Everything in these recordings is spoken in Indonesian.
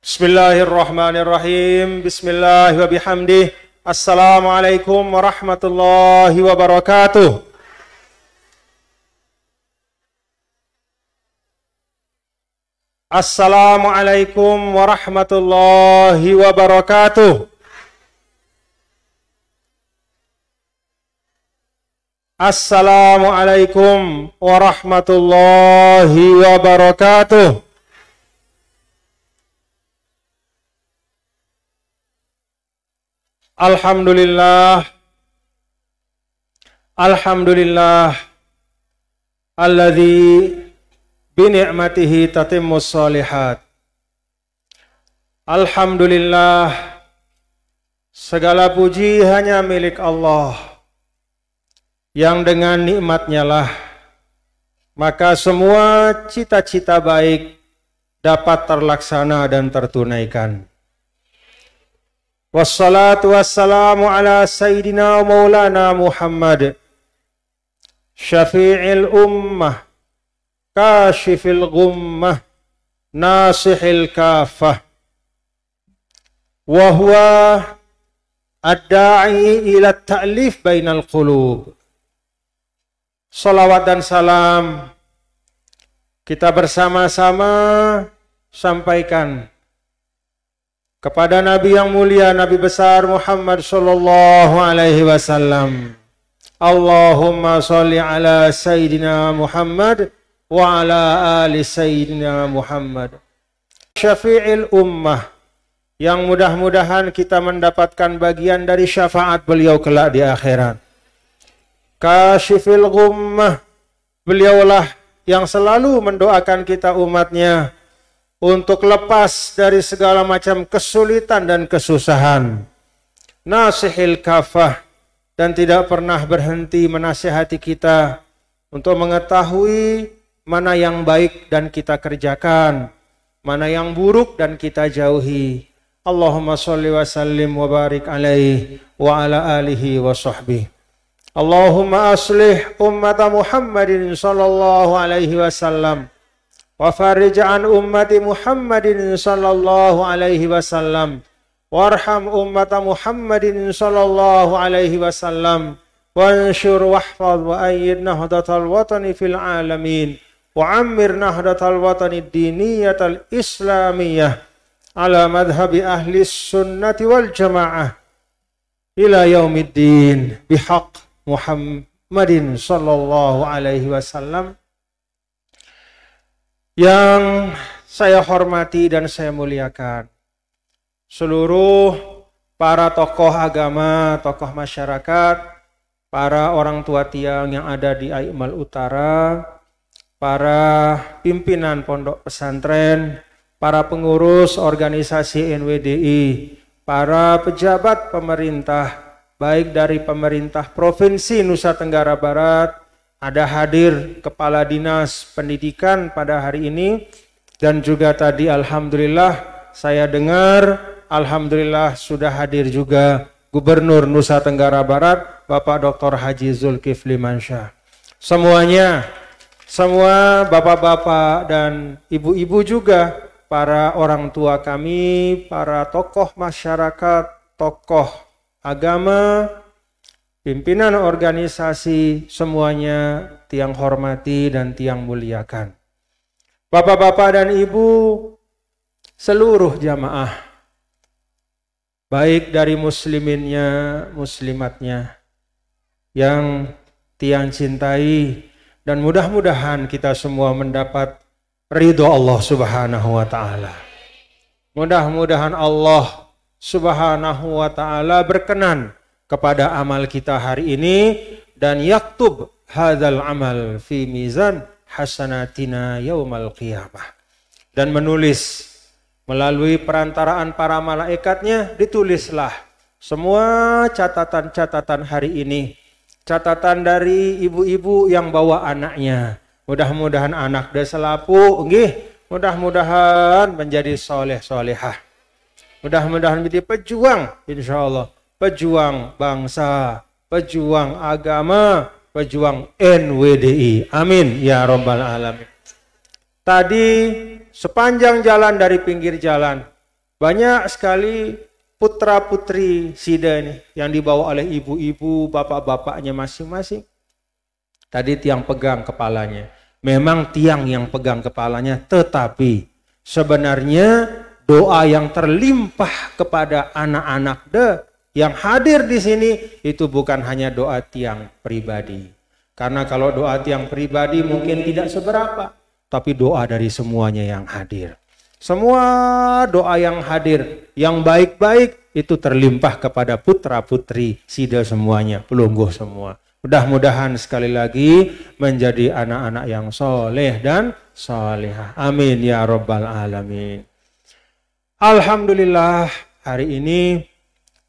Bismillahirrahmanirrahim. Bismillah wa bihamdih. Assalamualaikum warahmatullahi wabarakatuh. Assalamualaikum warahmatullahi wabarakatuh. Assalamualaikum warahmatullahi wabarakatuh. Alhamdulillah, alhamdulillah, alladzi bini'matihi tatimmus shalihat. Alhamdulillah, segala puji hanya milik Allah, yang dengan nikmatnya lah maka semua cita-cita baik dapat terlaksana dan tertunaikan. Wassalatu wassalamu ala sayyidina maulana Muhammad syafi'il ummah kashifil ghummah nasihil kafah wa huwa ad-da'i ila ta'lif bainal qulub. Salawat dan salam kita bersama-sama sampaikan kepada Nabi yang mulia, Nabi besar Muhammad sallallahu alaihi wasallam. Allahumma sholli ala Sayyidina Muhammad wa ala ali Sayyidina Muhammad. Syafi'il ummah, yang mudah-mudahan kita mendapatkan bagian dari syafaat beliau kelak di akhirat. Kashifil ghummah, beliaulah yang selalu mendoakan kita umatnya untuk lepas dari segala macam kesulitan dan kesusahan. Nasihil kafah, dan tidak pernah berhenti menasihati kita untuk mengetahui mana yang baik dan kita kerjakan, mana yang buruk dan kita jauhi. Allahumma sholli wa sallim wa barik alaihi wa ala alihi wa sahbihi. Allahumma aslih ummata Muhammadin sallallahu alaihi wasallam wa farij an ummati Muhammadin sallallahu alaihi wasallam warham ummata Muhammadin sallallahu alaihi wasallam wanshur wahfaz wa ayyid nahdatal watani fil alamin wa ammir nahdatal watani diniyatal islamiyah ala madhhabi ahli sunnati wal jamaah ila yaumiddin bihaq Muhammadin sallallahu alaihi wasallam. Yang saya hormati dan saya muliakan seluruh para tokoh agama, tokoh masyarakat, para orang tua tiang yang ada di Aimal Utara, para pimpinan pondok pesantren, para pengurus organisasi NWDI, para pejabat pemerintah, baik dari pemerintah Provinsi Nusa Tenggara Barat, ada hadir Kepala Dinas Pendidikan pada hari ini, dan juga tadi alhamdulillah saya dengar alhamdulillah sudah hadir juga Gubernur Nusa Tenggara Barat Bapak Dr. Haji Zulkifli Mansyah. Semuanya, semua bapak-bapak dan ibu-ibu juga, para orang tua kami, para tokoh masyarakat, tokoh agama, pimpinan organisasi, semuanya tiang hormati dan tiang muliakan. Bapak-bapak dan ibu, seluruh jamaah, baik dari musliminnya, muslimatnya, yang tiang cintai, dan mudah-mudahan kita semua mendapat ridho Allah subhanahu wa ta'ala. Mudah-mudahan Allah subhanahu wa ta'ala berkenan kepada amal kita hari ini, dan yaktub hadzal amal fi mizan hasanatina yaumal qiyamah, dan menulis melalui perantaraan para malaikatnya, ditulislah semua catatan-catatan hari ini, catatan dari ibu-ibu yang bawa anaknya. Mudah-mudahan anak dia selapu, mudah-mudahan menjadi soleh-solehah, mudah-mudahan menjadi pejuang, insya Allah, pejuang bangsa, pejuang agama, pejuang NWDI. Amin ya rabbal alamin. Tadi sepanjang jalan dari pinggir jalan Banyak sekali putra-putri Sida ini yang dibawa oleh ibu-ibu, bapak-bapaknya masing-masing. Tadi tiang pegang kepalanya. Memang tiang yang pegang kepalanya, tetapi sebenarnya doa yang terlimpah kepada anak-anak yang hadir di sini itu bukan hanya doa tiang pribadi. Karena kalau doa tiang pribadi mungkin tidak seberapa, tapi doa dari semuanya yang hadir. Semua doa yang hadir, yang baik-baik itu terlimpah kepada putra-putri Sida semuanya, pelungguh semua. Mudah-mudahan sekali lagi menjadi anak-anak yang soleh dan solehah. Amin ya rabbal alamin. Alhamdulillah hari ini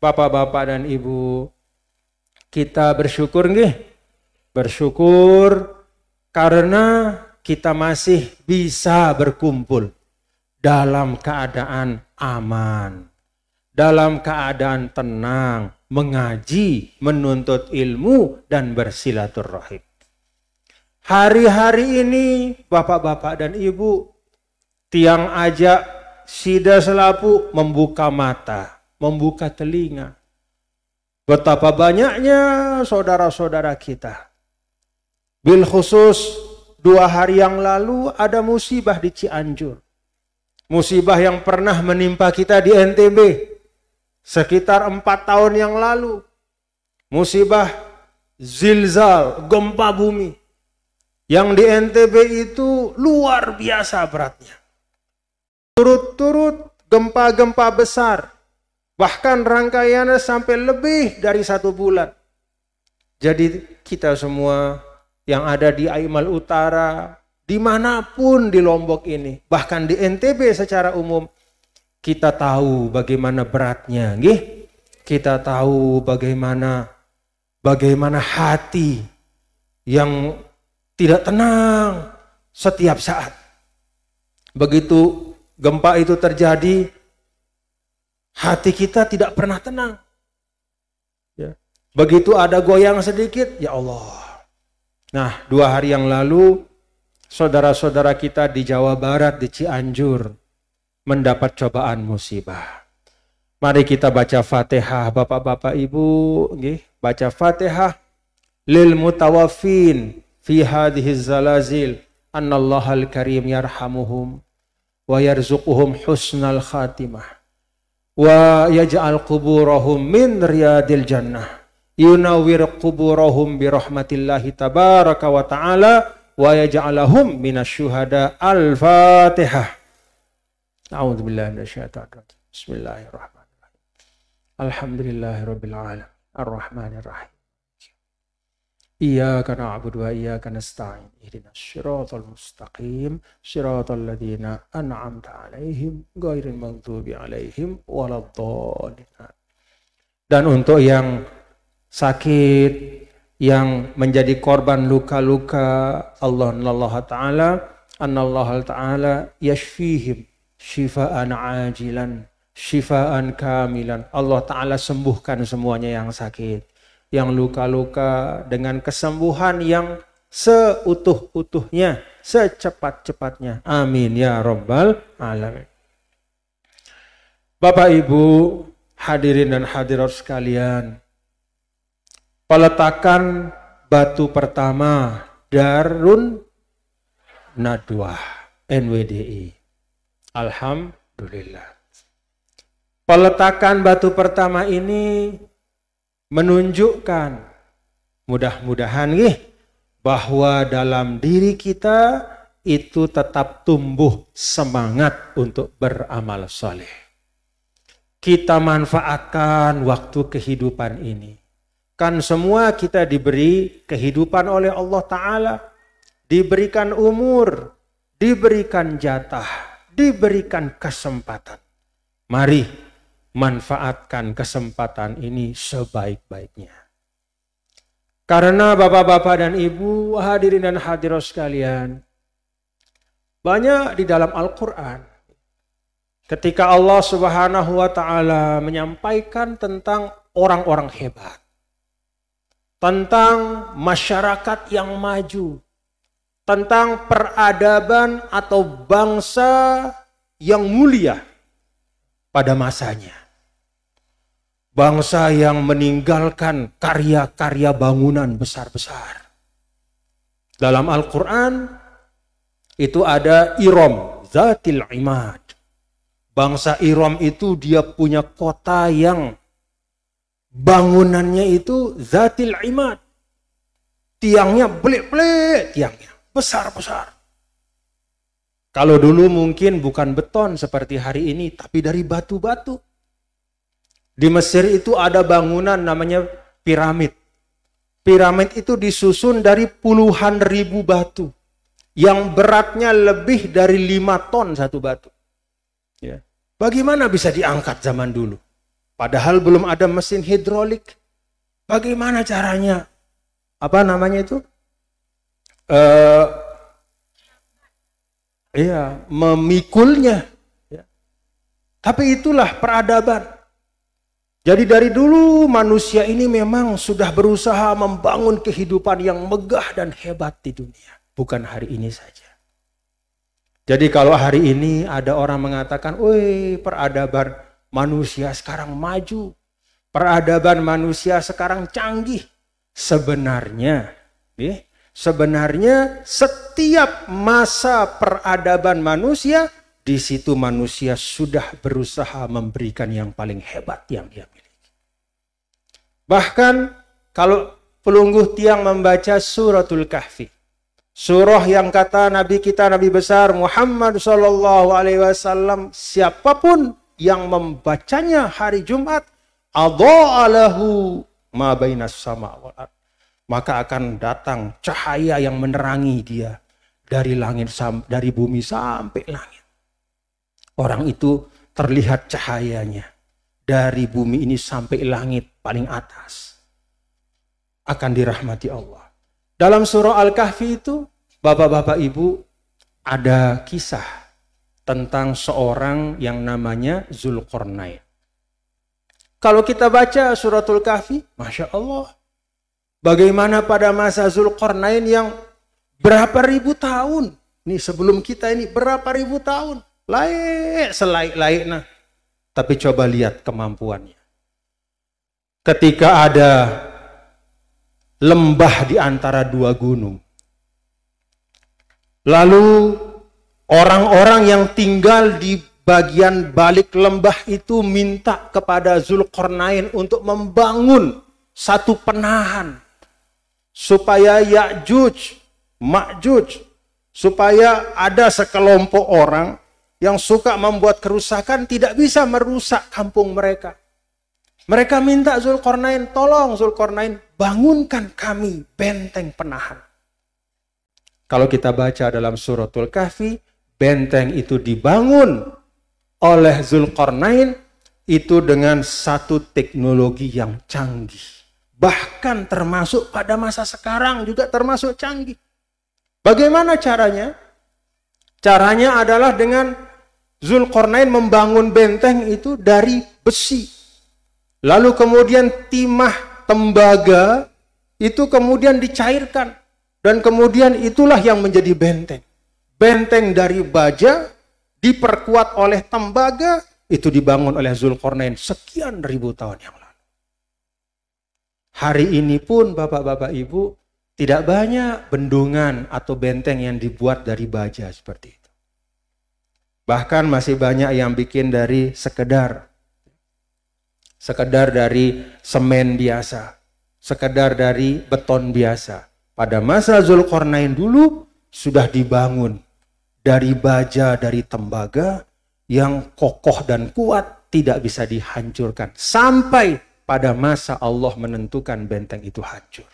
bapak-bapak dan ibu kita bersyukur nggih. Bersyukur karena kita masih bisa berkumpul dalam keadaan aman, dalam keadaan tenang, mengaji, menuntut ilmu, dan bersilaturahim. Hari-hari ini, bapak-bapak dan ibu, tiang ajak Sida Selapu membuka mata, membuka telinga. Betapa banyaknya saudara-saudara kita. Bil khusus 2 hari yang lalu ada musibah di Cianjur. Musibah yang pernah menimpa kita di NTB sekitar 4 tahun yang lalu. Musibah zilzal, gempa bumi. Yang di NTB itu luar biasa beratnya. Turut-turut gempa-gempa besar. Bahkan rangkaiannya sampai lebih dari 1 bulan. Jadi kita semua yang ada di Aimal Utara, dimanapun di Lombok ini, bahkan di NTB secara umum, kita tahu bagaimana beratnya, nggih? Kita tahu bagaimana hati yang tidak tenang setiap saat. Begitu gempa itu terjadi, hati kita tidak pernah tenang. Ya. Begitu ada goyang sedikit, ya Allah. Nah, 2 hari yang lalu saudara-saudara kita di Jawa Barat, di Cianjur, mendapat cobaan musibah. Mari kita baca Fatihah, bapak-bapak ibu, baca Fatihah lil mutawaffin fi hadhihi zalazil, annallahal karim yarhamuhum wa yarzuquhum husnal khatimah wa yaj'al quburahum min riyadil jannah yunawwir quburahum bi rahmatillahi tabaraka wa ta'ala wa yaj'alahum minasyuhada. Al-Fatihah. A'udzubillahi minasyaitonir rajim. Bismillahirrahmanirrahim. Alhamdulillahirabbil alamin. Arrahmanir rahim. Iyyaka na'budu wa iyyaka nasta'in. Ihdinas siratal mustaqim. Siratal ladzina an'amta 'alaihim ghairil maghdubi alaihim waladdallin. Dan untuk yang sakit, yang menjadi korban luka-luka, Allah Ta'ala yashfihim shifaan ajilan shifaan kamilan. Allah Ta'ala sembuhkan semuanya yang sakit, yang luka-luka dengan kesembuhan yang seutuh-utuhnya, secepat-cepatnya. Amin ya rabbal alamin. Bapak Ibu hadirin dan hadirat sekalian, peletakan batu pertama Darun Nadwah NWDI. Alhamdulillah. Peletakan batu pertama ini menunjukkan, mudah-mudahan bahwa dalam diri kita itu tetap tumbuh semangat untuk beramal soleh. Kita manfaatkan waktu kehidupan ini. Kan semua kita diberi kehidupan oleh Allah Ta'ala. Diberikan umur, diberikan jatah, diberikan kesempatan. Mari manfaatkan kesempatan ini sebaik-baiknya. Karena bapak-bapak dan ibu, hadirin dan hadirat sekalian, banyak di dalam Al-Quran ketika Allah Subhanahu wa Ta'ala menyampaikan tentang orang-orang hebat, tentang masyarakat yang maju, tentang peradaban atau bangsa yang mulia. pada masanya. Bangsa yang meninggalkan karya-karya bangunan besar-besar. Dalam Al-Quran itu ada Iram, Zatil Imad. Bangsa Iram itu dia punya kota yang bangunannya itu Zatil Imad. Tiangnya belik-belik, tiangnya besar-besar. Kalau dulu mungkin bukan beton seperti hari ini, tapi dari batu-batu. Di Mesir itu ada bangunan namanya piramid. Piramid itu disusun dari puluhan ribu batu. Yang beratnya lebih dari 5 ton satu batu. Ya. Bagaimana bisa diangkat zaman dulu? Padahal belum ada mesin hidrolik. Bagaimana caranya? Apa namanya itu? Memikulnya. Ya. Tapi itulah peradaban. Jadi dari dulu manusia ini memang sudah berusaha membangun kehidupan yang megah dan hebat di dunia. Bukan hari ini saja. Jadi kalau hari ini ada orang mengatakan, woi peradaban manusia sekarang maju. Peradaban manusia sekarang canggih. Sebenarnya setiap masa peradaban manusia, di situ manusia sudah berusaha memberikan yang paling hebat yang dia miliki. Bahkan kalau pelungguh tiang membaca suratul Kahfi, surah yang kata Nabi kita, Nabi besar Muhammad SAW, siapapun yang membacanya hari Jumat, adha'alahu ma bainas sama wal ard, maka akan datang cahaya yang menerangi dia dari langit, dari bumi sampai langit. Orang itu terlihat cahayanya dari bumi ini sampai langit paling atas. Akan dirahmati Allah. Dalam surah Al-Kahfi itu, bapak-bapak ibu, ada kisah tentang seorang yang namanya Zulkarnain. Kalau kita baca suratul Kahfi, Masya Allah. Bagaimana pada masa Zulkarnain yang berapa ribu tahun. Nih sebelum kita ini berapa ribu tahun. Selaik-laik. Nah. Tapi coba lihat kemampuannya. Ketika ada lembah di antara dua gunung. Lalu orang-orang yang tinggal di bagian balik lembah itu minta kepada Zulkarnain untuk membangun satu penahan. Supaya Ya'juj, Ma'juj, supaya ada sekelompok orang yang suka membuat kerusakan tidak bisa merusak kampung mereka. Mereka minta Zulkarnain, tolong Zulkarnain bangunkan kami benteng penahan. Kalau kita baca dalam suratul Kahfi, benteng itu dibangun oleh Zulkarnain itu dengan satu teknologi yang canggih. Bahkan termasuk pada masa sekarang juga termasuk canggih. Bagaimana caranya? Caranya adalah dengan Zulkarnain membangun benteng itu dari besi. Lalu kemudian timah tembaga itu kemudian dicairkan. Dan kemudian itulah yang menjadi benteng. Benteng dari baja diperkuat oleh tembaga itu dibangun oleh Zulkarnain sekian ribu tahun yang lalu. Hari ini pun bapak-bapak ibu tidak banyak bendungan atau benteng yang dibuat dari baja seperti itu. Bahkan masih banyak yang bikin dari sekedar dari semen biasa, sekedar dari beton biasa. Pada masa Zulkarnain dulu sudah dibangun dari baja, dari tembaga yang kokoh dan kuat, tidak bisa dihancurkan. Sampai pada masa Allah menentukan benteng itu hancur.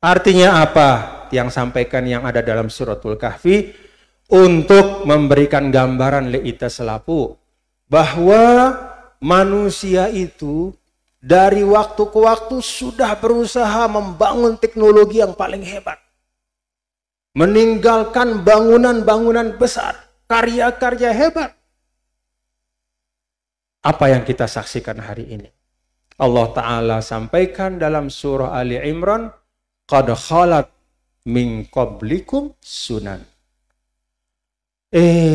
Artinya apa? Yang sampaikan yang ada dalam suratul Kahfi, untuk memberikan gambaran leita selapu bahwa manusia itu dari waktu ke waktu sudah berusaha membangun teknologi yang paling hebat. Meninggalkan bangunan-bangunan besar, karya-karya hebat. Apa yang kita saksikan hari ini? Allah Ta'ala sampaikan dalam surah Ali Imran, qad khalat min qablikum sunan.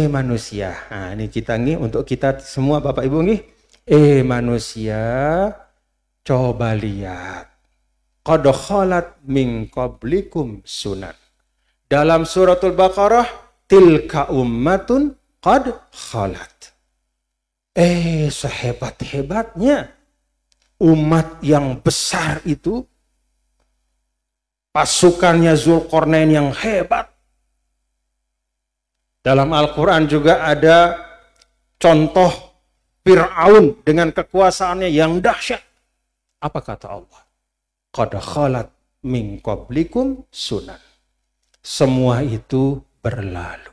Manusia. Nah, ini kita nih untuk kita semua Bapak Ibu nih. Manusia, coba lihat. Qad khalat min qablikum sunan. Dalam suratul Baqarah, tilka ummatun qad khalat. Sehebat-hebatnya umat yang besar itu, pasukannya Zulkarnain yang hebat. Dalam Al-Quran juga ada contoh Fir'aun dengan kekuasaannya yang dahsyat. Apa kata Allah? Qad khalat min qablikum sunan. Semua itu berlalu.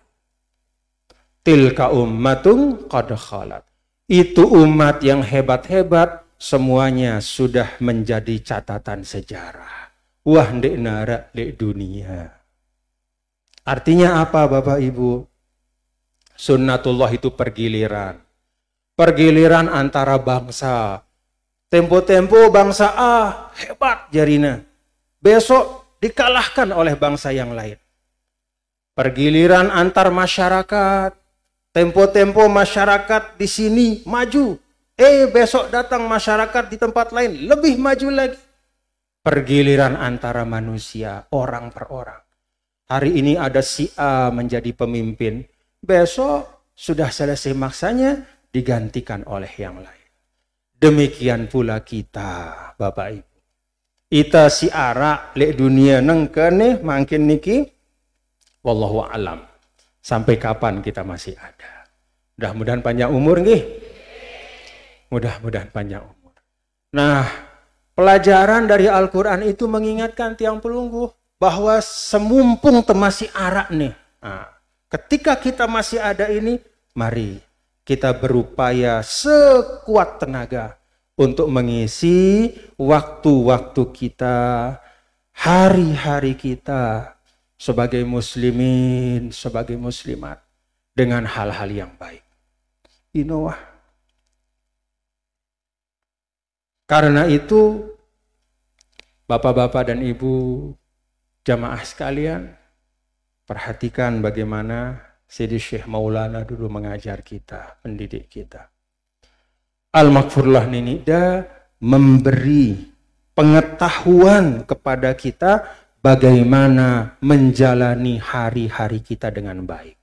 Tilka ummatun qad khalat. Itu umat yang hebat-hebat, semuanya sudah menjadi catatan sejarah. Wah, ndek nara ndek dunia. Artinya apa Bapak Ibu? Sunnatullah itu pergiliran. Pergiliran antara bangsa. Tempo-tempo bangsa A hebat jarina. Besok dikalahkan oleh bangsa yang lain. Pergiliran antar masyarakat. Tempo-tempo masyarakat di sini maju. Besok datang masyarakat di tempat lain lebih maju lagi. Pergiliran antara manusia, orang per orang. Hari ini ada si A menjadi pemimpin. Besok sudah selesai maksanya digantikan oleh yang lain. Demikian pula kita, Bapak Ibu. Ita si ara lek dunia neng kene makin niki wallahu alam. Sampai kapan kita masih ada? Mudah-mudahan panjang umur nggih. Mudah-mudahan panjang umur. Nah, pelajaran dari Al-Qur'an itu mengingatkan tiang pelunggu bahwa semumpung masih arak nih. Nah, ketika kita masih ada ini, mari kita berupaya sekuat tenaga untuk mengisi waktu-waktu kita, hari-hari kita sebagai muslimin, sebagai muslimat dengan hal-hal yang baik. Inawah. Karena itu, Bapak-bapak dan Ibu jamaah sekalian, perhatikan bagaimana Sayyidi Syekh Maulana dulu mengajar kita, pendidik kita. Al-Maghfurullah Ninida memberi pengetahuan kepada kita bagaimana menjalani hari-hari kita dengan baik.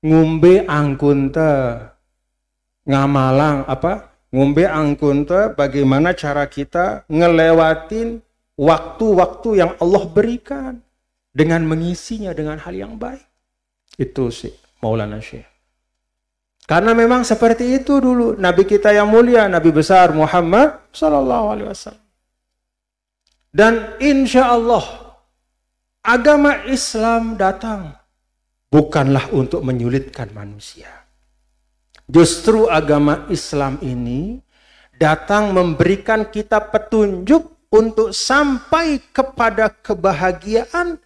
Ngumbe angkunte ngamalang apa? Ngumbe angkunte bagaimana cara kita ngelewatin waktu-waktu yang Allah berikan dengan mengisinya dengan hal yang baik. Itu sih Maulana Syekh. Karena memang seperti itu dulu Nabi kita yang mulia, Nabi besar Muhammad Sallallahu Alaihi Wasallam. Dan insya Allah agama Islam datang bukanlah untuk menyulitkan manusia. Justru agama Islam ini datang memberikan kita petunjuk untuk sampai kepada kebahagiaan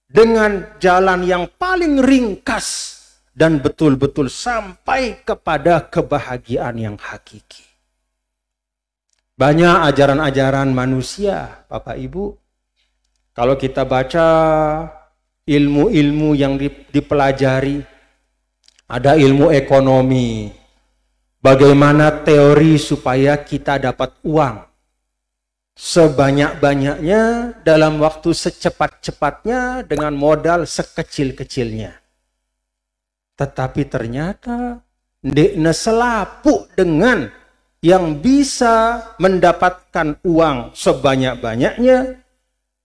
dengan jalan yang paling ringkas dan betul-betul sampai kepada kebahagiaan yang hakiki. Banyak ajaran-ajaran manusia, Bapak Ibu. Kalau kita baca ilmu-ilmu yang dipelajari, ada ilmu ekonomi, bagaimana teori supaya kita dapat uang sebanyak-banyaknya dalam waktu secepat-cepatnya dengan modal sekecil-kecilnya. Tetapi ternyata ndekne selapuk dengan yang bisa mendapatkan uang sebanyak-banyaknya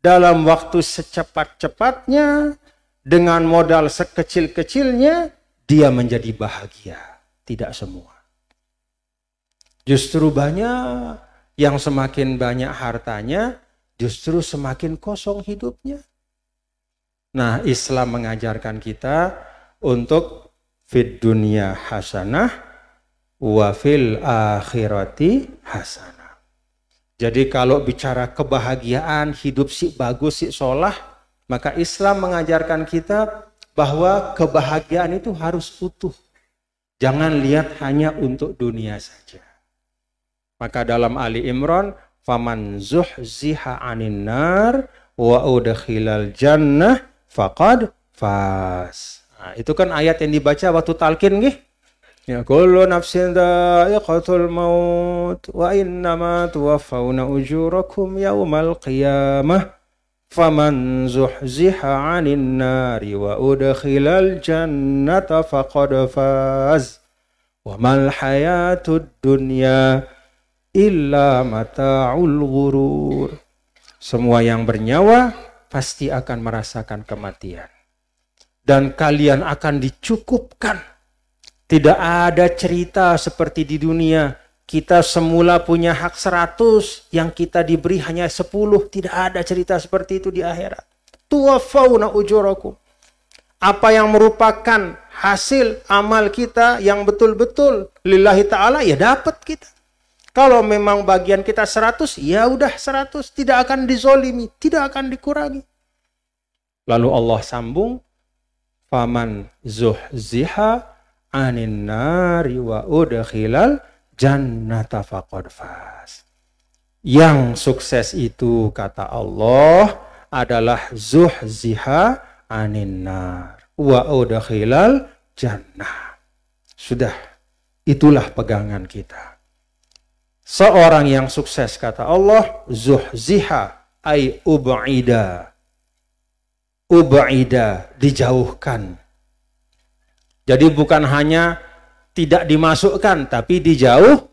dalam waktu secepat-cepatnya dengan modal sekecil-kecilnya, dia menjadi bahagia. Tidak semua. Justru banyak yang semakin banyak hartanya, justru semakin kosong hidupnya. Nah, Islam mengajarkan kita untuk fid dunya hasanah wa fil akhirati hasanah. Jadi kalau bicara kebahagiaan, hidup si bagus, si sholah, maka Islam mengajarkan kita bahwa kebahagiaan itu harus utuh. Jangan lihat hanya untuk dunia saja. Maka dalam Ali Imran, faman zuhziha 'anil nar wa udkhilal jannah faqad faz. Nah, itu kan ayat yang dibaca waktu talqin nggih. Ya kullu nafsin dha'iqatul maut wa innama tuwaffawna ujurakum yaumal qiyamah faman zuhziha 'anil nari wa udkhilal jannata faqad faz wa mal hayatud dunya illa mata'ul ghurur. Semua yang bernyawa pasti akan merasakan kematian dan kalian akan dicukupkan. Tidak ada cerita seperti di dunia. Kita semula punya hak 100, yang kita diberi hanya 10. Tidak ada cerita seperti itu di akhirat. Tuwaffawna ujurakum. Apa yang merupakan hasil amal kita yang betul-betul lillahi ta'ala, ya dapat kita. Kalau memang bagian kita 100, ya udah 100. Tidak akan dizolimi, tidak akan dikurangi. Lalu Allah sambung, faman zuhziha 'anin nari wa udkhilal jannata faqad faz. Yang sukses itu kata Allah adalah zuhziha 'anin nar wa udkhilal jannah. Sudah, itulah pegangan kita. Seorang yang sukses kata Allah zuhziha ay ub'ida. Ub'ida, dijauhkan. Jadi bukan hanya tidak dimasukkan, tapi jauh.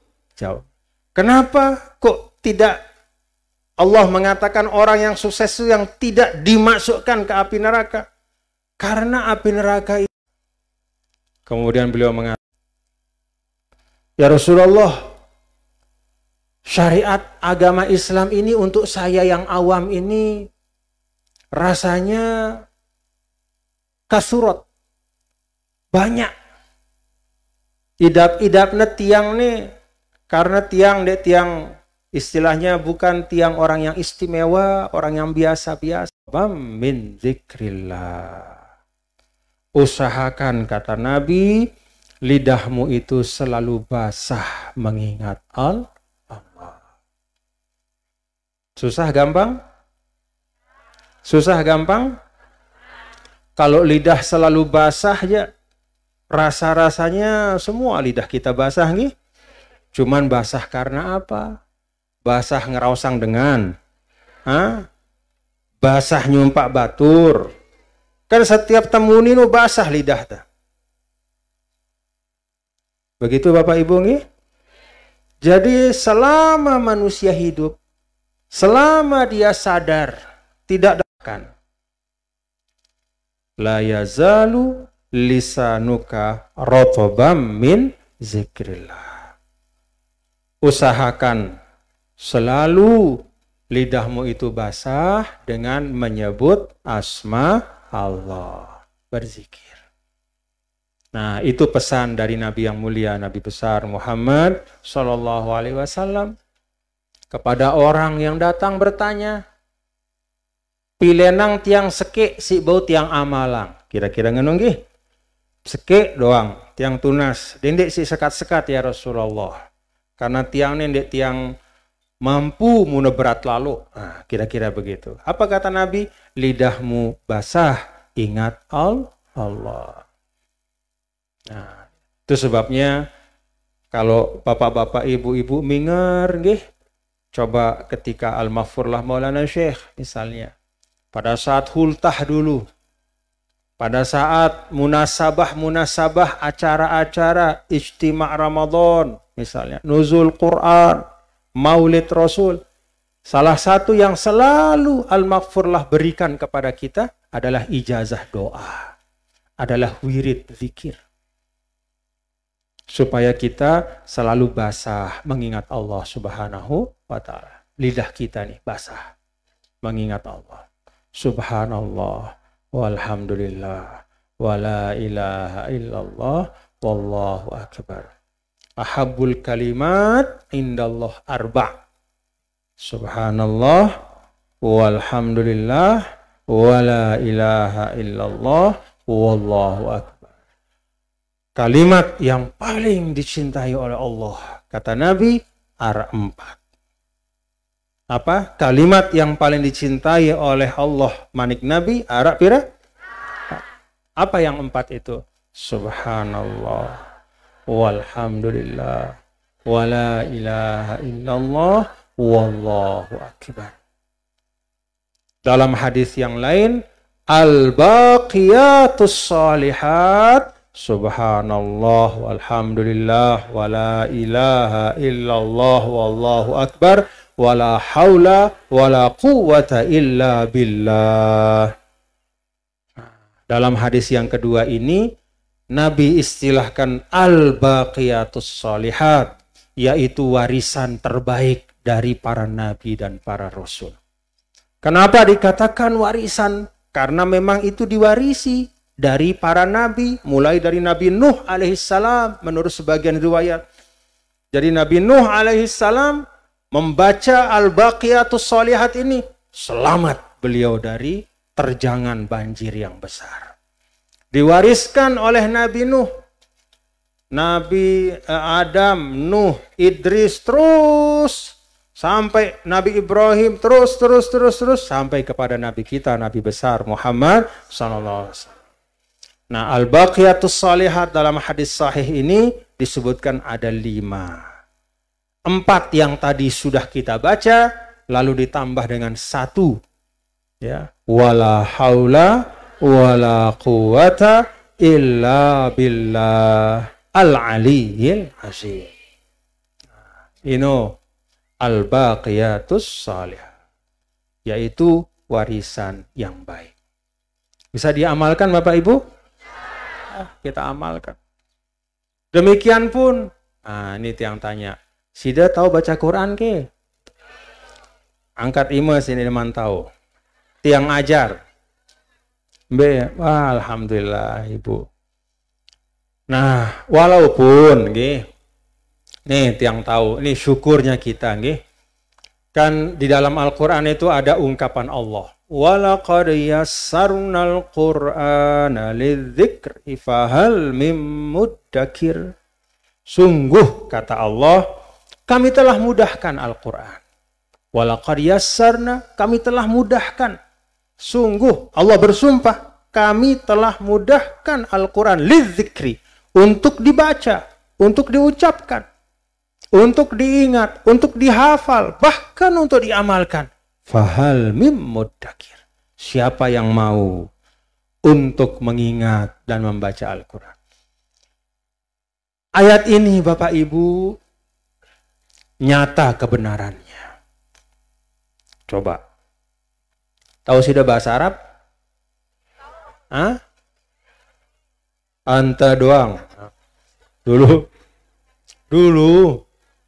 Kenapa kok tidak Allah mengatakan orang yang sukses itu yang tidak dimasukkan ke api neraka? Karena api neraka itu. Kemudian beliau mengatakan, ya Rasulullah, syariat agama Islam ini untuk saya yang awam ini rasanya kasurat. Banyak. Idap-idapnya tiang nih. Karena tiang istilahnya bukan tiang orang yang istimewa, orang yang biasa-biasa. Min zikrillah. Usahakan kata Nabi, lidahmu itu selalu basah mengingat Allah. Susah gampang? Susah gampang? Kalau lidah selalu basah ya, rasa-rasanya semua lidah kita basah nih. Cuman basah karena apa? Basah ngerausang dengan basah nyumpak batur. Kan setiap temu nino basah lidah ta. Begitu Bapak Ibu nih. Jadi selama manusia hidup, selama dia sadar, tidak akan la yazalu lisanuka rotobam min zikrillah. Usahakan selalu lidahmu itu basah dengan menyebut asma Allah, berzikir. Nah, itu pesan dari Nabi yang mulia, Nabi besar Muhammad Sallallahu Alaihi Wasallam kepada orang yang datang bertanya, pilenang tiang seke si bau tiang amalang. Kira-kira ngenunggi? Seke doang, tiang tunas. Dendek si sekat-sekat ya Rasulullah. Karena tiang dendek tiang mampu muna berat lalu. Nah, kira-kira begitu. Apa kata Nabi? Lidahmu basah, ingat Allah. Nah, itu sebabnya kalau bapak-bapak, ibu-ibu minger, nggih, coba ketika Al-Maghfurlah Maulana Syekh misalnya, pada saat hultah dulu, pada saat munasabah, acara-acara ijtima' Ramadan, misalnya nuzul Quran, Maulid Rasul, salah satu yang selalu Al-Maghfurlah berikan kepada kita adalah ijazah doa, adalah wirid zikir. Supaya kita selalu basah mengingat Allah Subhanahu wa ta'ala. Lidah kita nih basah mengingat Allah. Subhanallah walhamdulillah wala ilaha illallah wallahu akbar. Ahabbul kalimat indallah arba'. Subhanallah walhamdulillah wala ilaha illallah wallahu akbar. Kalimat yang paling dicintai oleh Allah, kata Nabi, ada 4. Apa? Kalimat yang paling dicintai oleh Allah, manik Nabi, ada pira? Apa yang 4 itu? Subhanallah, walhamdulillah, wala ilaha illallah, wallahu akbar. Dalam hadis yang lain, al-baqiyatus shalihat, subhanallah, walhamdulillah, wala ilaha illallah, wallahu akbar, wala haula, wala quwwata illa billah. Dalam hadis yang kedua ini, Nabi istilahkan al-baqiyatus shalihat, yaitu warisan terbaik dari para nabi dan para rasul. Kenapa dikatakan warisan? Karena memang itu diwarisi dari para nabi, mulai dari Nabi Nuh alaihissalam menurut sebagian riwayat. Jadi Nabi Nuh alaihissalam membaca al-baqiyatus shalihat ini, selamat beliau dari terjangan banjir yang besar. Diwariskan oleh Nabi Nuh, Nabi Adam, Nuh, Idris, terus sampai Nabi Ibrahim, terus sampai kepada Nabi kita, Nabi besar Muhammad sallallahu alaihi wasallam. Nah, al-baqiyatus shalihat dalam hadis sahih ini disebutkan ada 5. 4 yang tadi sudah kita baca, lalu ditambah dengan 1. Ya, wala haula wala quwata illa billah al-aliyyil azim. Ini al-baqiyatus shalihah, yaitu warisan yang baik. Bisa diamalkan Bapak Ibu? Kita amalkan. Demikian pun, ini yang tanya, Sida tahu baca Quran ke? Angkat imes ini tahu. Tiang ajar. Wah, alhamdulillah Ibu. Nah, walaupun nih tiang tahu, ini syukurnya kita kan di dalam Al-Qur'an itu ada ungkapan Allah. Walaqad yassarnal Qur'ana lidzikri fahal mim muddakir. Sungguh kata Allah, kami telah mudahkan Al-Qur'an. Walaqad yassarna, kami telah mudahkan. Sungguh, Allah bersumpah, kami telah mudahkan Al-Quran lidzikri, untuk dibaca, untuk diucapkan, untuk diingat, untuk dihafal, bahkan untuk diamalkan. Fahal mim muddakir. Siapa yang mau untuk mengingat dan membaca Al-Quran? Ayat ini Bapak Ibu nyata kebenarannya. Coba. Tahu sudah bahasa Arab? Anta doang. Dulu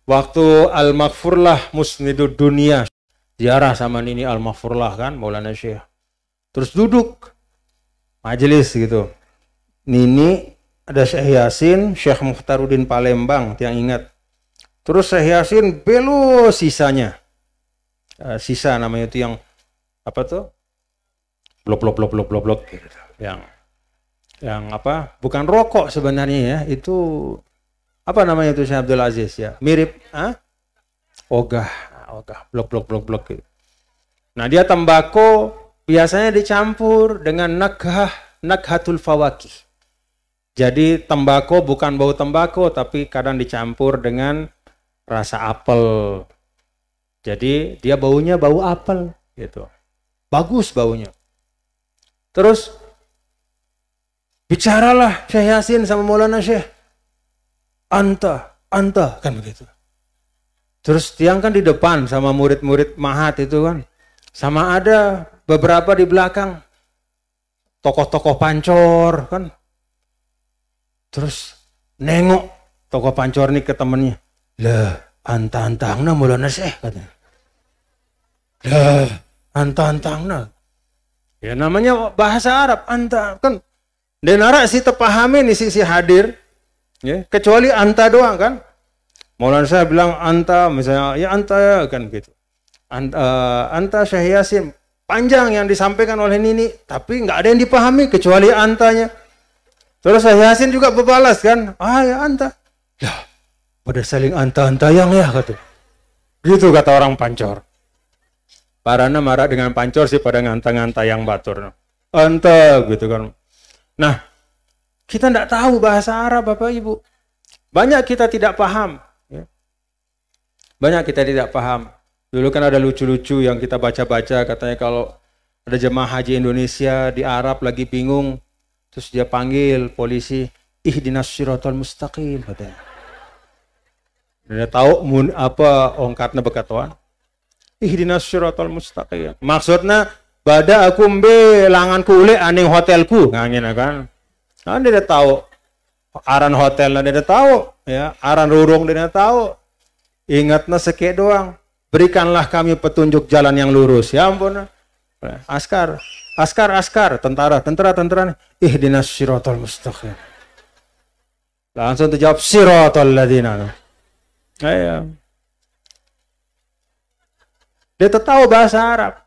waktu Al-Maghfurlah Musnidud Dunia ziarah sama Nini Al-Maghfurlah kan, Maulana Syekh. Terus duduk majelis gitu. Nini ada Syekh Yasin, Syekh Mukhtaruddin Palembang, yang ingat. Terus Syekh Yasin belo sisanya. Sisa namanya itu yang apa tuh? Blok gitu. Yang apa? Bukan rokok sebenarnya ya, itu apa namanya itu Syekh Abdul Aziz ya? Mirip ogah, blok gitu. Nah, dia tembakau biasanya dicampur dengan nakhatul fawakih. Jadi tembakau bukan bau tembakau, tapi kadang dicampur dengan rasa apel. Jadi dia baunya bau apel gitu. Bagus baunya. Terus bicaralah Syekh Yasin sama Maulana Syekh. Anta kan begitu. Terus tiang kan di depan sama murid-murid mahat itu kan. Sama ada beberapa di belakang. Tokoh-tokoh pancor kan. Terus nengok tokoh pancor nih ke temennya. Lah, anta-antangna Maulana Syekh katanya. Lah, anta-antangna. Ya namanya bahasa Arab, anta kan. Denara si tepahami nih si hadir. Ya, kecuali anta doang kan. Maulana saya bilang anta misalnya, ya anta ya kan gitu. Anta Syekh Yasin panjang yang disampaikan oleh Nini, tapi nggak ada yang dipahami kecuali antanya. Terus Syekh Yasin juga berbalas kan, ya anta. Lah, pada saling anta-anta yang ya kata. Gitu kata orang pancor. Parana marah dengan pancor sih pada nganta-nganta yang batur. Anta gitu kan. Nah, kita tidak tahu bahasa Arab, Bapak Ibu. Banyak kita tidak paham. Ya. Banyak kita tidak paham. Dulu kan ada lucu-lucu yang kita baca-baca, katanya kalau ada jemaah haji Indonesia di Arab lagi bingung, terus dia panggil polisi, ihdinas siratal mustaqim, katanya. Dia tahu apa ongkatnya bekatuan. Ihdinas siratal mustaqim. Maksudnya bada aku mbe langan kulit aning hotelku, ngangin kan. Nah, dia tahu aran hotelnya, dia tahu ya, aran rurung dia tahu. Ingatnya sekek doang. Berikanlah kami petunjuk jalan yang lurus. Ya ampun. Askar, tentara. Ihdinas siratal mustaqim. Langsung terjawab siratal ladzina. Ayo. Dia tahu bahasa Arab.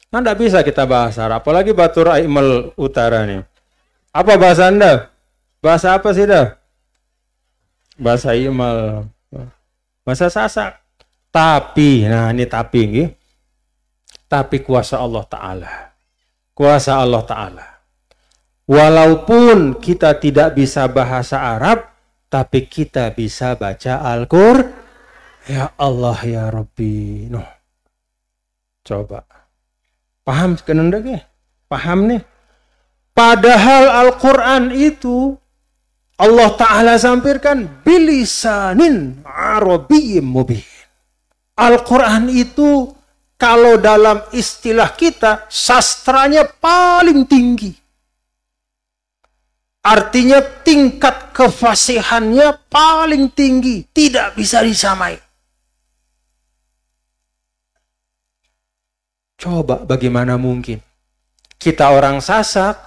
Kan tidak bisa kita bahasa Arab, apalagi Batur Aimal Utara nih. Apa bahasa Anda? Bahasa apa sih dah? Bahasa Imal. Bahasa Sasak. Tapi, nah ini tapi ini. Tapi kuasa Allah Ta'ala. Kuasa Allah Ta'ala. Walaupun kita tidak bisa bahasa Arab, tapi kita bisa baca Al-Qur'an. Ya Allah ya Rabbi. Noh. Coba. Paham kenendake? Paham nih? Padahal Al-Qur'an itu Allah Ta'ala sampaikan bilisanin arabiyyin mubin. Al-Qur'an itu kalau dalam istilah kita sastranya paling tinggi. Artinya tingkat kefasihannya paling tinggi, tidak bisa disamai. Coba bagaimana mungkin? Kita orang Sasak,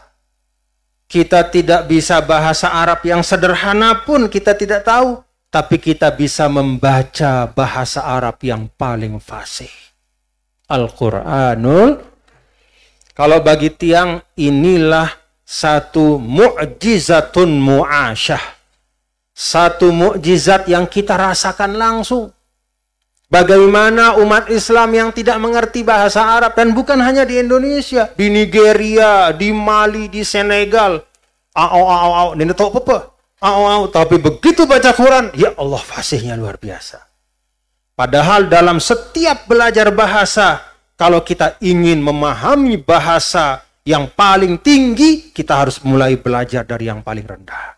kita tidak bisa bahasa Arab yang sederhana pun kita tidak tahu, tapi kita bisa membaca bahasa Arab yang paling fasih. Al-Qur'anul. Kalau bagi tiang inilah satu mu'jizatun mu'asyah. Satu mukjizat yang kita rasakan langsung. Bagaimana umat Islam yang tidak mengerti bahasa Arab, dan bukan hanya di Indonesia, di Nigeria, di Mali, di Senegal, ini tahu apa? Tapi begitu baca Quran, ya Allah fasihnya luar biasa. Padahal dalam setiap belajar bahasa, kalau kita ingin memahami bahasa yang paling tinggi, kita harus mulai belajar dari yang paling rendah.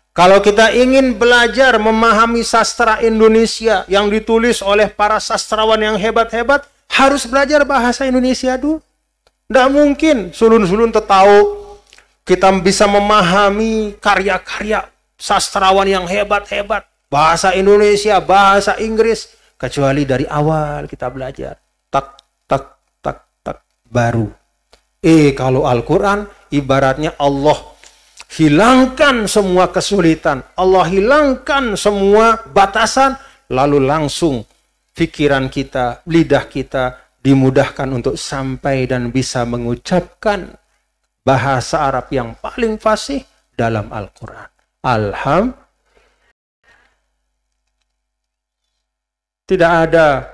Kalau kita ingin belajar memahami sastra Indonesia yang ditulis oleh para sastrawan yang hebat-hebat, harus belajar bahasa Indonesia dulu. Tidak mungkin sulun-sulun tahu kita bisa memahami karya-karya sastrawan yang hebat-hebat. Bahasa Indonesia, bahasa Inggris, kecuali dari awal kita belajar. Tak, baru. Kalau Al-Quran, ibaratnya Allah hilangkan semua kesulitan. Allah hilangkan semua batasan. Lalu langsung pikiran kita, lidah kita dimudahkan untuk sampai dan bisa mengucapkan bahasa Arab yang paling fasih dalam Al-Quran. Alhamdulillah. Tidak ada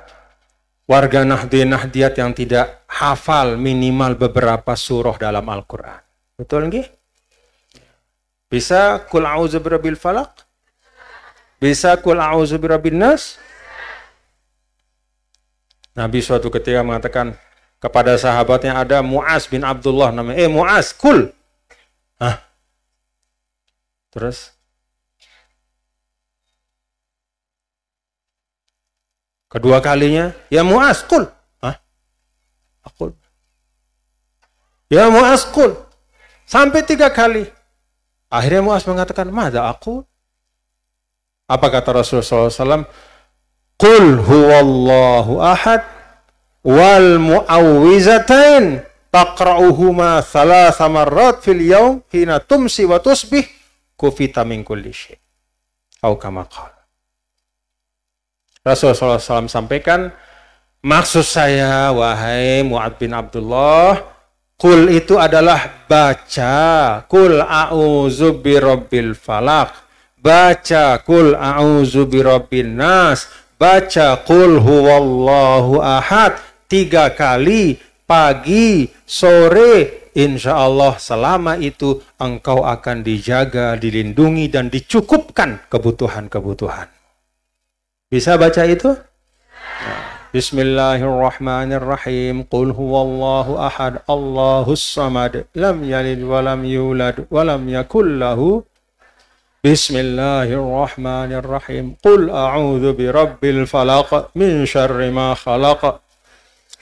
warga Nahdien-Nahdiyat yang tidak hafal minimal beberapa surah dalam Al-Quran. Betul nggih? Bisa kul a'udzu birabbil falaq? Bisa kul a'udzu birabbin nas? Nabi suatu ketika mengatakan kepada sahabatnya, ada Mu'az bin Abdullah namanya. Mu'az, kul. Terus kedua kalinya, ya Mu'az, kul. Akul. Ya Mu'az, kul. Sampai 3 kali. Akhirnya Mu'az mengatakan, mada aku? Apa kata Rasulullah SAW? Qul huwallahu ahad wal mu'awwizatain taqra'uhuma 3 marrat fil yawm hina tumsi wa tusbih kufita min kulli syai'. Atau kama qala. Rasulullah SAW sampaikan, maksud saya, wahai Mu'ad bin Abdullah, kul itu adalah baca kul a'udzu birabbil falaq, baca kul a'udzu birabbin nas, baca kul huwallahu ahad 3 kali, pagi, sore, insya Allah selama itu engkau akan dijaga, dilindungi, dan dicukupkan kebutuhan-kebutuhan. Bisa baca itu? Bismillahirrahmanirrahim. Qul huwallahu ahad, Allahus samad, lam yalid walam yulad walam yakul lahu. Bismillahirrahmanirrahim. Qul a'udzu birabbil falaq min syarri ma khalaq.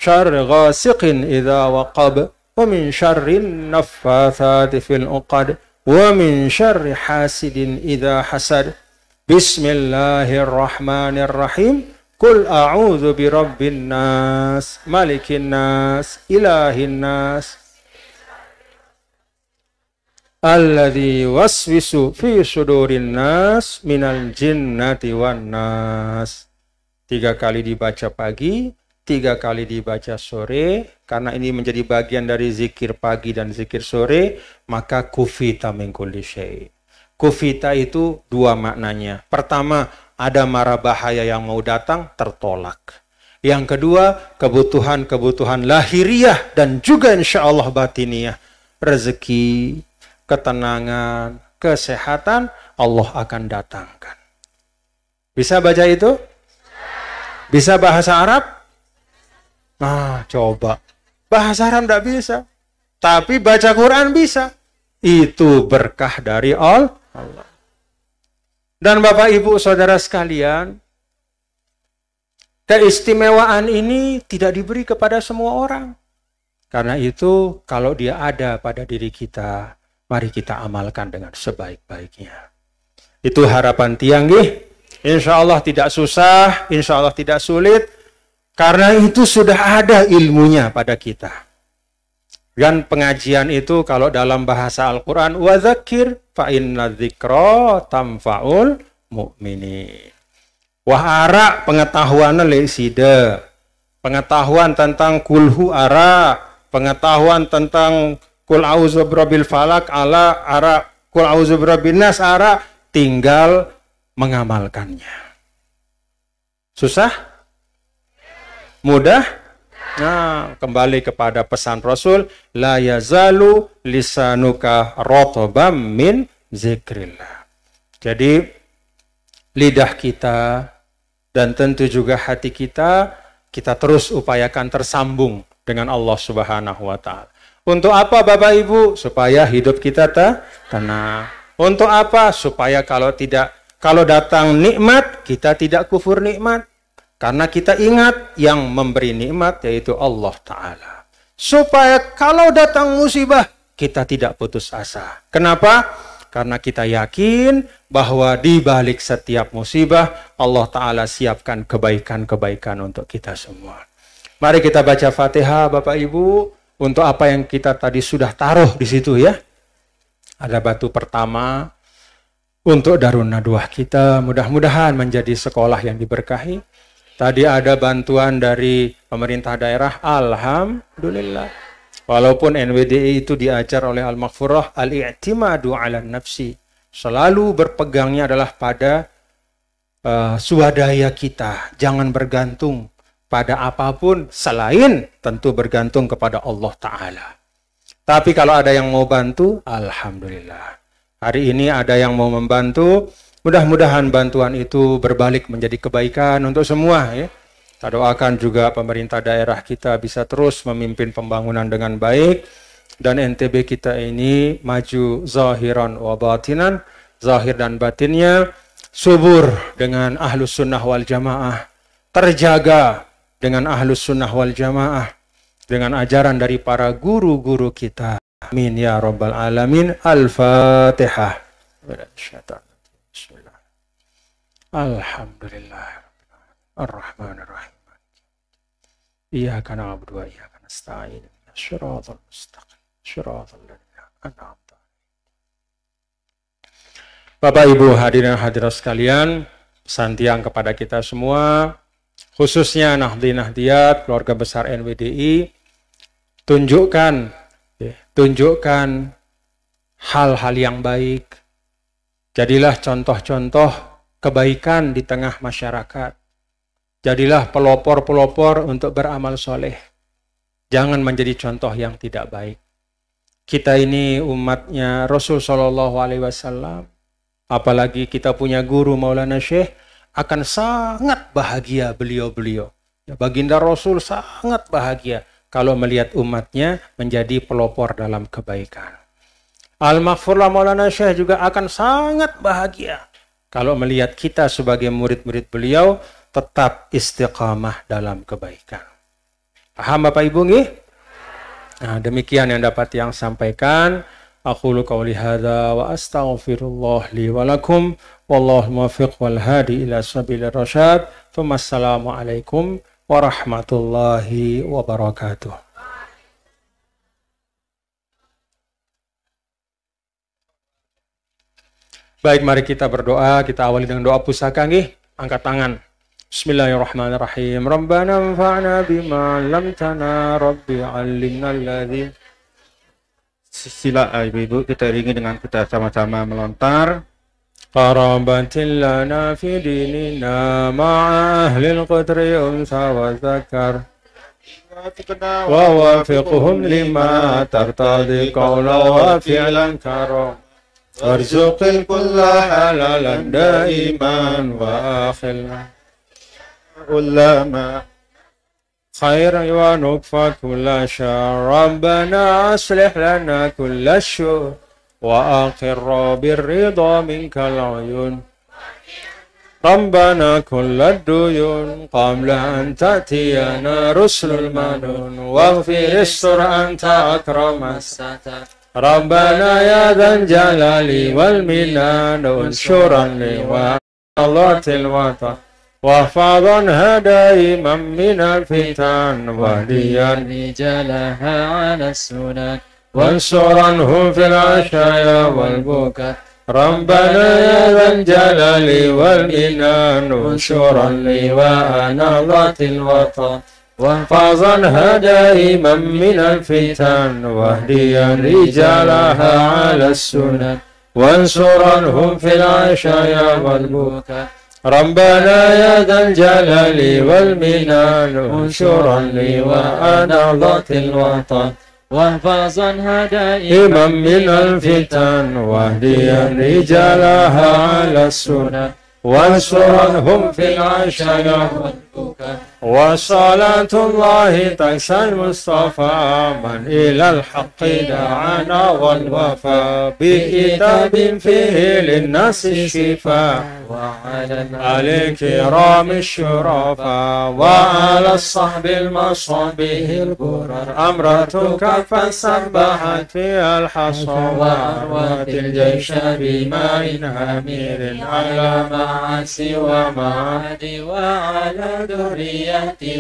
Syarri ghasiqin idza waqab. Wa min syarrin naffatsati fil 'uqad. Wa min syarri hasidin idza hasad. Bismillahirrahmanirrahim. Qul a'udzu birabbin nas, malikin nas, ilahin nas, alladzi waswisu fi sudurin nas minal jinnati wan nas. 3 kali dibaca pagi, 3 kali dibaca sore. Karena ini menjadi bagian dari zikir pagi dan zikir sore, maka kufita min kulli syai'. Kufita itu 2 maknanya. Pertama, ada mara bahaya yang mau datang, tertolak. Yang kedua, kebutuhan-kebutuhan lahiriah dan juga insya Allah batiniah. Rezeki, ketenangan, kesehatan, Allah akan datangkan. Bisa baca itu? Bisa bahasa Arab? Nah, coba. Bahasa Arab tidak bisa. Tapi baca Quran bisa. Itu berkah dari Allah. Dan Bapak Ibu Saudara sekalian, keistimewaan ini tidak diberi kepada semua orang. Karena itu kalau dia ada pada diri kita, mari kita amalkan dengan sebaik-baiknya. Itu harapan tiang insya Allah tidak susah, insya Allah tidak sulit. Karena itu sudah ada ilmunya pada kita. Dan pengajian itu kalau dalam bahasa Al-Quran, وَذَكِّرْ فَإِنَّ الذِّكْرَ تَنْفَعُ الْمُؤْمِنِينَ. Wahara pengetahuan lesida, pengetahuan tentang kulhu ara, pengetahuan tentang kul auzu birabbil falak ala ara, kul auzu birabbin nas ara, tinggal mengamalkannya. Susah? Mudah? Nah, kembali kepada pesan Rasul, la yazalu lisanuka rotobam min zikrillah. Jadi lidah kita dan tentu juga hati kita terus upayakan tersambung dengan Allah Subhanahu wa taala. Untuk apa Bapak Ibu? Supaya hidup kita tenang. Untuk apa? Supaya kalau datang nikmat, kita tidak kufur nikmat. Karena kita ingat yang memberi nikmat yaitu Allah Ta'ala. Supaya kalau datang musibah, kita tidak putus asa. Kenapa? Karena kita yakin bahwa di balik setiap musibah, Allah Ta'ala siapkan kebaikan-kebaikan untuk kita semua. Mari kita baca Fatihah Bapak Ibu. Untuk apa yang kita tadi sudah taruh di situ ya. Ada batu pertama untuk Darun Nadwah kita. Mudah-mudahan menjadi sekolah yang diberkahi. Tadi ada bantuan dari pemerintah daerah, alhamdulillah. Walaupun NWDI itu diajar oleh Al-Maghfurah, al-i'timadu ala nafsi. Selalu berpegangnya adalah pada swadaya kita. Jangan bergantung pada apapun selain tentu bergantung kepada Allah Ta'ala. Tapi kalau ada yang mau bantu, alhamdulillah. Hari ini ada yang mau membantu. Mudah-mudahan bantuan itu berbalik menjadi kebaikan untuk semua ya. Kita doakan juga pemerintah daerah kita bisa terus memimpin pembangunan dengan baik dan NTB kita ini maju zahiran wa batinan, zahir dan batinnya subur dengan ahlus sunnah wal jamaah, terjaga dengan ahlus sunnah wal jamaah, dengan ajaran dari para guru-guru kita. Amin ya rabbal alamin. Al-Fatihah. Bismillah. Alhamdulillah. Ar-Rahmanir-Rahim. Iyyaka na'budu wa iyyaka nasta'in. Shiratal mustaqim. Shiratal ladzina an'amta. Bapak Ibu hadirin hadirat sekalian, pesan tiang kepada kita semua, khususnya Nahdi-Nahdiyat, keluarga besar NWDI, tunjukkan hal-hal yang baik. Jadilah contoh-contoh kebaikan di tengah masyarakat. Jadilah pelopor-pelopor untuk beramal soleh. Jangan menjadi contoh yang tidak baik. Kita ini umatnya Rasul Shallallahu Alaihi Wasallam, apalagi kita punya guru Maulana Syekh, akan sangat bahagia beliau-beliau. Ya, Baginda Rasul sangat bahagia kalau melihat umatnya menjadi pelopor dalam kebaikan. Al-Maghfurlah Maulana Syekh juga akan sangat bahagia kalau melihat kita sebagai murid-murid beliau tetap istiqamah dalam kebaikan. Paham Bapak Ibu nggih? Nah, demikian yang dapat yang sampaikan. Aqulu qawli hadza wa astaghfirullah li wa lakum wallahu muwaffiq wal hadi ila sabilir rasyad. Wassalamu alaikum warahmatullahi wabarakatuh. Baik, mari kita berdoa. Kita awali dengan doa pusaka nggih. Angkat tangan. Bismillahirrahmanirrahim. Rabbana anfa'na bima 'allamtana rabbi 'allimna alladzi. Sila ibu-ibu kita iringi dengan kita sama-sama melontar. Qarabatin lana fi dinina ma'a ahlil qadri unsa wa zakar wa wafiqhum lima tartadi qawla wa fi'lan karam warzuqil kulla halalan daiman wa akhilna ulama خيرا ونكفى كل شر ربنا أصلح لنا كل الشر وأقر بالرضا منك العيون ربنا كل الديون قبل أن تأتينا رسل المنون واغفر استر أنت أكرم الستر ربنا يا ذا الجلال والمنان انشرا لوالله الوطن واحفظنها دائما من الفتن واهديا رجالها على السنن وانصرنهم في العشايا والبكاء ربنا يا ذا الجلال والمنان انشرا لواءنا ذات الوطن واحفظنها دائما من الفتن واهديا رجالها على السنن وانصرنهم في العشايا والبكاء ربنا يا ذا الجلال والمنان انشرا لواءنا ذات الوطن واحفظنها دائما من الفتن واهديا رجالها على السنن وانصرهم في العشايا والبكاء وصلاة الله تنسى المصطفى من إلى الحق دعانا والوفاء بكتاب فيه للناس الشفاء وعلى الكرام الشرفاء وعلى الصحب المصابه البرر أمرتك فسبحت فيها الحصى وأروت الجيش بماء هامير على معاصي ومعاد وعلى ذرية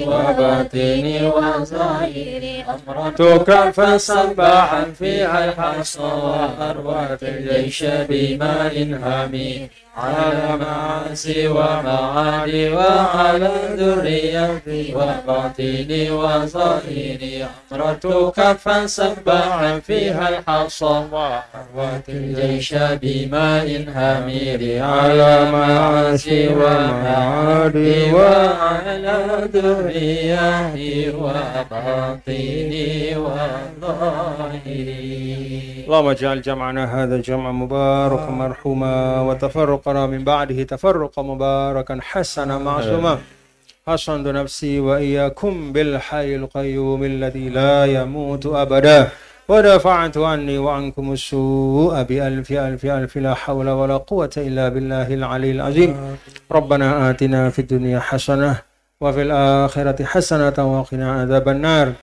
وباطن وظاهر أمرتك فسبحت فيها الحصى وأروت الجيش بماء هامير على معاصي ومعاد وعلى ذرية وباطن وظاهر أمرتك فسبحت فيها الحصى وأروت الجيش بماء هامير على معاصي ومعاد وعلى ذرية وباطن وظاهر. اللهم اجعل جمعنا هذا جمعا مباركا مرحوما وتفرقنا من بعده تفرقا مباركا حسنا معصوما. حسنت نفسي وإياكم بالحي القيوم الذي لا يموت أبدا ودفعت عني وعنكم السوء بألف ألف ألف لا حول ولا قوة إلا بالله العلي العظيم. ربنا آتنا في الدنيا حسنة وفي الآخرة حسنة وقنا عذاب النار.